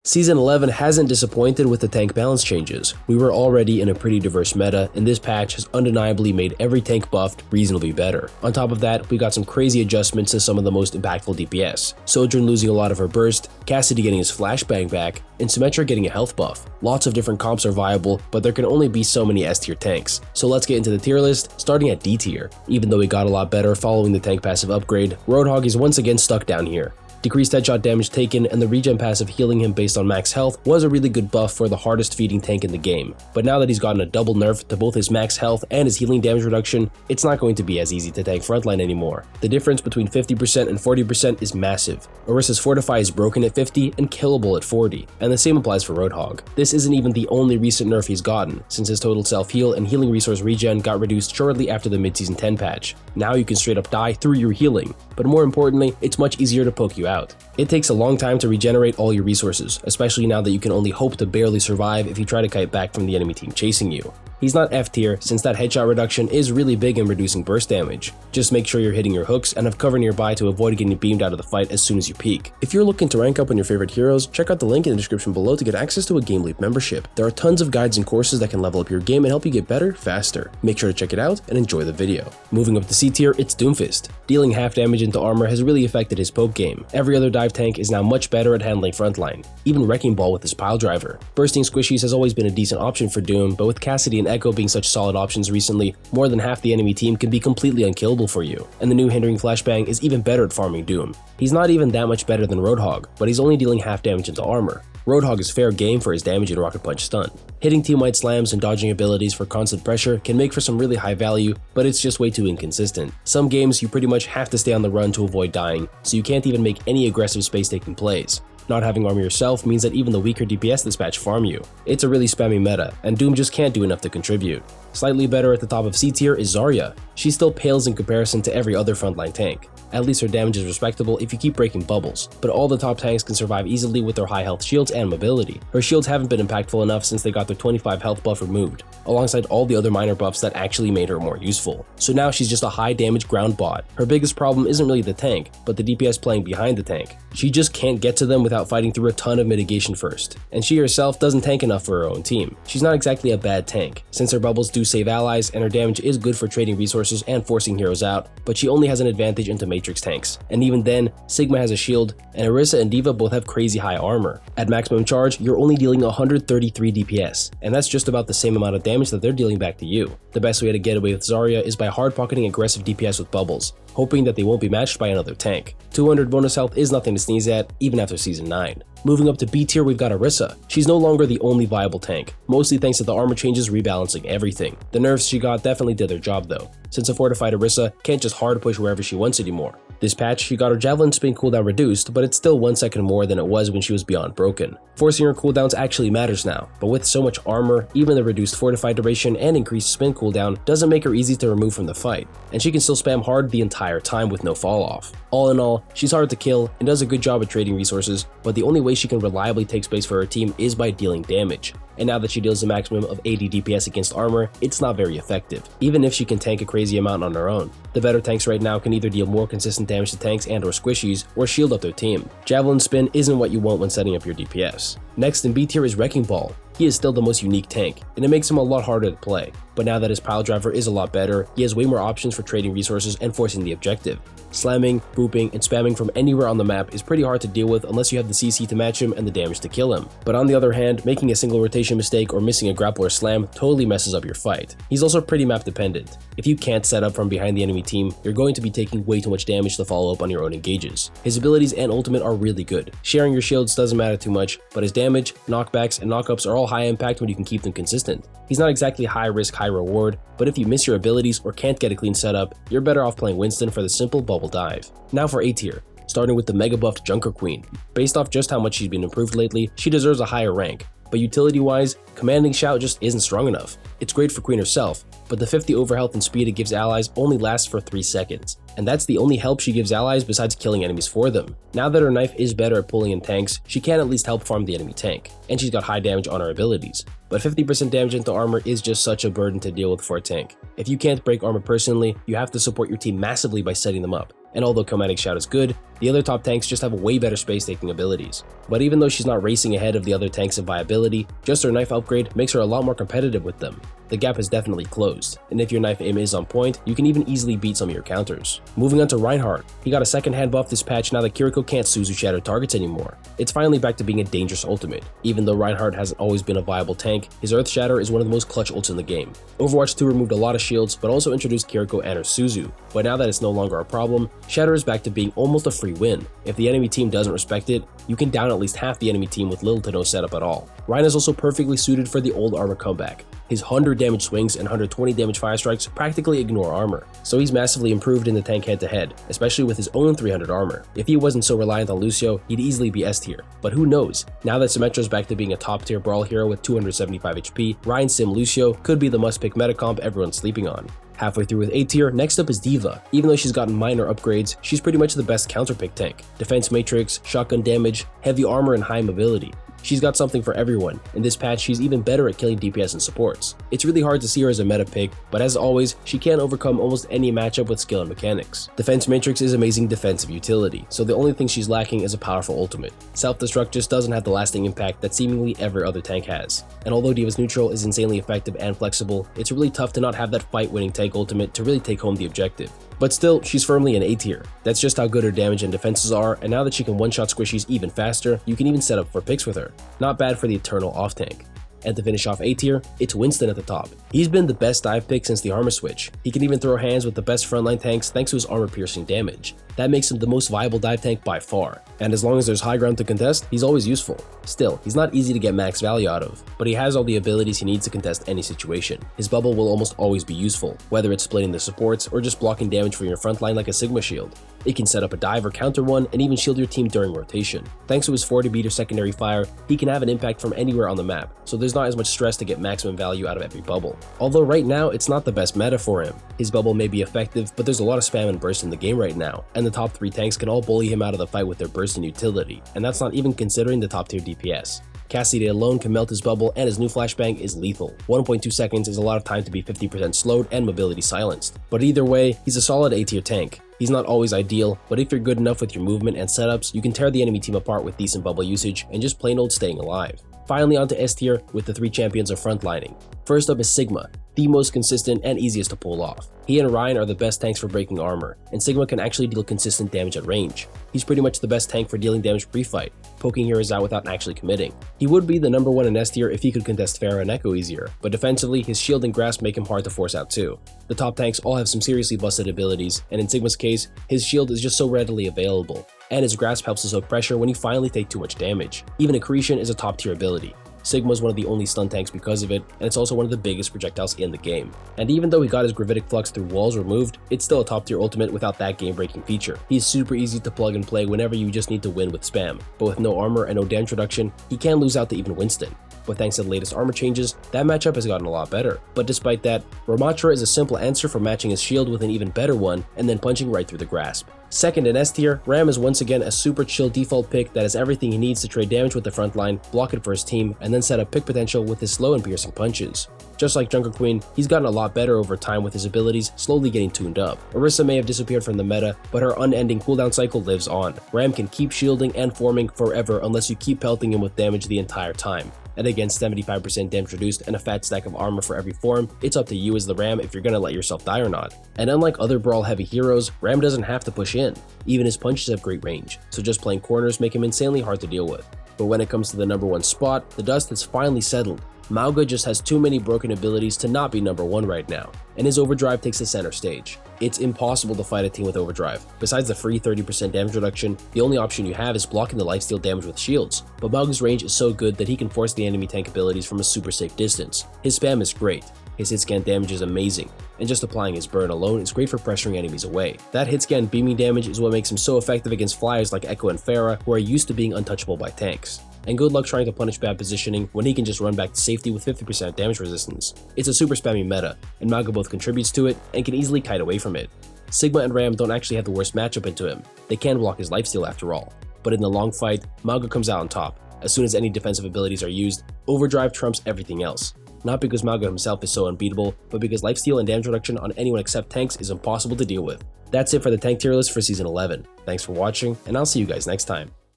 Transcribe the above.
Season 11 hasn't disappointed with the tank balance changes. We were already in a pretty diverse meta, and this patch has undeniably made every tank buffed reasonably better. On top of that, we got some crazy adjustments to some of the most impactful DPS. Sojourn losing a lot of her burst, Cassidy getting his flashbang back, and Symmetra getting a health buff. Lots of different comps are viable, but there can only be so many S tier tanks. So let's get into the tier list, starting at D tier. Even though he got a lot better following the tank passive upgrade, Roadhog is once again stuck down here. Decreased headshot damage taken and the regen passive healing him based on max health was a really good buff for the hardest feeding tank in the game, but now that he's gotten a double nerf to both his max health and his healing damage reduction, it's not going to be as easy to tank frontline anymore. The difference between 50% and 40% is massive. Orissa's Fortify is broken at 50 and killable at 40, and the same applies for Roadhog. This isn't even the only recent nerf he's gotten, since his total self-heal and healing resource regen got reduced shortly after the mid-season 10 patch. Now you can straight up die through your healing, but more importantly, it's much easier to poke you out. It takes a long time to regenerate all your resources, especially now that you can only hope to barely survive if you try to kite back from the enemy team chasing you. He's not F tier since that headshot reduction is really big in reducing burst damage. Just make sure you're hitting your hooks and have cover nearby to avoid getting beamed out of the fight as soon as you peek. If you're looking to rank up on your favorite heroes, check out the link in the description below to get access to a Game Leap membership. There are tons of guides and courses that can level up your game and help you get better, faster. Make sure to check it out and enjoy the video. Moving up to C tier, it's Doomfist. Dealing half damage into armor has really affected his poke game. Every other dive tank is now much better at handling frontline, even Wrecking Ball with his pile driver. Bursting squishies has always been a decent option for Doom, but with Cassidy and Echo being such solid options recently, more than half the enemy team can be completely unkillable for you, and the new hindering flashbang is even better at farming Doom. He's not even that much better than Roadhog, but he's only dealing half damage into armor. Roadhog is fair game for his damage and rocket punch stun. Hitting team-wide slams and dodging abilities for constant pressure can make for some really high value, but it's just way too inconsistent. Some games you pretty much have to stay on the run to avoid dying, so you can't even make any aggressive space-taking plays. Not having armor yourself means that even the weaker DPS dispatch farm you. It's a really spammy meta, and Doom just can't do enough to contribute. Slightly better at the top of C tier is Zarya. She still pales in comparison to every other frontline tank. At least her damage is respectable if you keep breaking bubbles, but all the top tanks can survive easily with their high health shields and mobility. Her shields haven't been impactful enough since they got their 25 health buff removed, alongside all the other minor buffs that actually made her more useful. So now she's just a high damage ground bot. Her biggest problem isn't really the tank, but the DPS playing behind the tank. She just can't get to them without fighting through a ton of mitigation first, and she herself doesn't tank enough for her own team. She's not exactly a bad tank, since her bubbles do save allies and her damage is good for trading resources and forcing heroes out, but she only has an advantage into Matrix tanks. And even then, Sigma has a shield, and Orisa and D.Va both have crazy high armor. At maximum charge, you're only dealing 133 DPS, and that's just about the same amount of damage that they're dealing back to you. The best way to get away with Zarya is by hard pocketing aggressive DPS with bubbles, hoping that they won't be matched by another tank. 200 bonus health is nothing to sneeze at, even after Season 9. Moving up to B tier, we've got Orisa. She's no longer the only viable tank, mostly thanks to the armor changes rebalancing everything. The nerfs she got definitely did their job though, since a fortified Orisa can't just hard push wherever she wants anymore. This patch, she got her javelin spin cooldown reduced, but it's still 1 second more than it was when she was beyond broken. Forcing her cooldowns actually matters now, but with so much armor, even the reduced fortified duration and increased spin cooldown doesn't make her easy to remove from the fight, and she can still spam hard the entire time with no fall off. All in all, she's hard to kill and does a good job at trading resources, but the only way she can reliably take space for her team is by dealing damage. And now that she deals a maximum of 80 DPS against armor, it's not very effective, even if she can tank a crazy amount on her own. The better tanks right now can either deal more consistent damage to tanks and or squishies, or shield up their team. Javelin spin isn't what you want when setting up your DPS. Next in B tier is Wrecking Ball. He is still the most unique tank, and it makes him a lot harder to play. But now that his pile driver is a lot better, he has way more options for trading resources and forcing the objective. Slamming, booping, and spamming from anywhere on the map is pretty hard to deal with unless you have the CC to match him and the damage to kill him. But on the other hand, making a single rotation mistake or missing a grappler slam totally messes up your fight. He's also pretty map dependent. If you can't set up from behind the enemy team, you're going to be taking way too much damage to follow up on your own engages. His abilities and ultimate are really good. Sharing your shields doesn't matter too much, but his damage, knockbacks, and knockups are all high impact when you can keep them consistent. He's not exactly high risk, high reward, but if you miss your abilities or can't get a clean setup, you're better off playing Winston for the simple bubble dive. Now for A tier, starting with the mega buffed Junker Queen. Based off just how much she's been improved lately, she deserves a higher rank, but utility-wise, Commanding Shout just isn't strong enough. It's great for Queen herself, but the 50 overhealth and speed it gives allies only lasts for 3 seconds, and that's the only help she gives allies besides killing enemies for them. Now that her knife is better at pulling in tanks, she can at least help farm the enemy tank, and she's got high damage on her abilities. But 50% damage into armor is just such a burden to deal with for a tank. If you can't break armor personally, you have to support your team massively by setting them up. And although Chromatic Shout is good, the other top tanks just have way better space-taking abilities. But even though she's not racing ahead of the other tanks in viability, just her knife upgrade makes her a lot more competitive with them. The gap has definitely closed, and if your knife aim is on point, you can even easily beat some of your counters. Moving on to Reinhardt, he got a second hand buff this patch now that Kiriko can't Suzu shatter targets anymore. It's finally back to being a dangerous ultimate. Even though Reinhardt hasn't always been a viable tank, his Earth Shatter is one of the most clutch ults in the game. Overwatch 2 removed a lot of shields, but also introduced Kiriko and her Suzu. But now that it's no longer a problem, Shatter is back to being almost a free win. If the enemy team doesn't respect it, you can down at least half the enemy team with little to no setup at all. Rein is also perfectly suited for the old armor comeback. His 100 damage swings and 120 damage fire strikes practically ignore armor, so he's massively improved in the tank head-to-head, especially with his own 300 armor. If he wasn't so reliant on Lucio, he'd easily be S tier. But who knows, now that Symmetra's back to being a top tier brawl hero with 275 HP, Rein Sim Lucio could be the must-pick meta comp everyone's sleeping on. Halfway through with A tier, next up is D.Va. Even though she's gotten minor upgrades, she's pretty much the best counter-pick tank. Defense matrix, shotgun damage, heavy armor, and high mobility. She's got something for everyone. In this patch, she's even better at killing DPS and supports. It's really hard to see her as a meta pick, but as always, she can overcome almost any matchup with skill and mechanics. Defense Matrix is amazing defensive utility, so the only thing she's lacking is a powerful ultimate. Self-destruct just doesn't have the lasting impact that seemingly every other tank has. And although D.Va's neutral is insanely effective and flexible, it's really tough to not have that fight-winning tank ultimate to really take home the objective. But still, she's firmly an A tier. That's just how good her damage and defenses are, and now that she can one-shot squishies even faster, you can even set up for picks with her. Not bad for the eternal off-tank. And to finish off A tier, it's Winston at the top. He's been the best dive pick since the armor switch. He can even throw hands with the best frontline tanks thanks to his armor-piercing damage. That makes him the most viable dive tank by far. And as long as there's high ground to contest, he's always useful. Still, he's not easy to get max value out of, but he has all the abilities he needs to contest any situation. His bubble will almost always be useful, whether it's splitting the supports or just blocking damage from your frontline like a Sigma shield. It can set up a dive or counter one and even shield your team during rotation. Thanks to his 40 meter secondary fire, he can have an impact from anywhere on the map, so there's not as much stress to get maximum value out of every bubble. Although right now, it's not the best meta for him. His bubble may be effective, but there's a lot of spam and burst in the game right now, and the top 3 tanks can all bully him out of the fight with their burst and utility, and that's not even considering the top tier DPS. Cassidy alone can melt his bubble, and his new flashbang is lethal. 1.2 seconds is a lot of time to be 50% slowed and mobility silenced. But either way, he's a solid A tier tank. He's not always ideal, but if you're good enough with your movement and setups, you can tear the enemy team apart with decent bubble usage and just plain old staying alive. Finally onto S tier with the 3 champions of frontlining. First up is Sigma, the most consistent and easiest to pull off. He and Rein are the best tanks for breaking armor, and Sigma can actually deal consistent damage at range. He's pretty much the best tank for dealing damage pre-fight, poking heroes out without actually committing. He would be the number 1 in S tier if he could contest Pharah and Echo easier, but defensively, his shield and grasp make him hard to force out too. The top tanks all have some seriously busted abilities, and in Sigma's case, his shield is just so readily available, and his grasp helps to soak pressure when you finally take too much damage. Even Accretion is a top tier ability. Sigma is one of the only stun tanks because of it, and it's also one of the biggest projectiles in the game. And even though he got his Gravitic Flux through walls removed, it's still a top tier ultimate without that game-breaking feature. He's super easy to plug and play whenever you just need to win with spam, but with no armor and no damage reduction, he can lose out to even Winston. But thanks to the latest armor changes, that matchup has gotten a lot better. But despite that, Ramattra is a simple answer for matching his shield with an even better one and then punching right through the grasp. Second in S tier, Ram is once again a super chill default pick that has everything he needs to trade damage with the front line, block it for his team, and then set up pick potential with his slow and piercing punches. Just like Junker Queen, he's gotten a lot better over time with his abilities slowly getting tuned up. Orisa may have disappeared from the meta, but her unending cooldown cycle lives on. Ram can keep shielding and forming forever unless you keep pelting him with damage the entire time. And against 75% damage reduced and a fat stack of armor for every form, it's up to you as the Ram if you're gonna let yourself die or not. And unlike other brawl heavy heroes, Ram doesn't have to push in. Even his punches have great range, so just playing corners make him insanely hard to deal with. But when it comes to the number 1 spot, the dust has finally settled. Mauga just has too many broken abilities to not be number 1 right now, and his overdrive takes the center stage. It's impossible to fight a team with overdrive. Besides the free 30% damage reduction, the only option you have is blocking the lifesteal damage with shields, but Mauga's range is so good that he can force the enemy tank abilities from a super safe distance. His spam is great, his hit scan damage is amazing, and just applying his burn alone is great for pressuring enemies away. That hit scan beaming damage is what makes him so effective against flyers like Echo and Pharah, who are used to being untouchable by tanks. And good luck trying to punish bad positioning when he can just run back to safety with 50% damage resistance. It's a super spammy meta, and Mauga both contributes to it and can easily kite away from it. Sigma and Ram don't actually have the worst matchup into him. They can block his lifesteal after all. But in the long fight, Mauga comes out on top. As soon as any defensive abilities are used, overdrive trumps everything else. not because Malga himself is so unbeatable, but because lifesteal and damage reduction on anyone except tanks is impossible to deal with. That's it for the tank tier list for Season 11. Thanks for watching, and I'll see you guys next time.